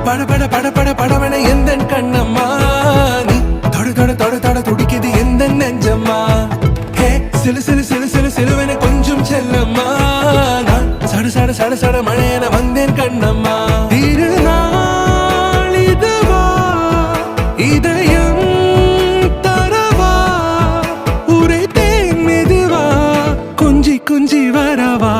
பட பட பட பட படவன எந்த கண்ணம்மா நீ தொட தொட தொட தொட துடிக்குது எந்த நெஞ்சம்மா ஹே சிலு சிலு சிலு சிலு சிலுவன கொஞ்சம் செல்லம்மா நான் சட சட சட சட மழையன வந்தேன் கண்ணம்மா திருநாள் இதுவா இதயம் தரவா உரை தேன் மெதுவா குஞ்சி குஞ்சி வரவா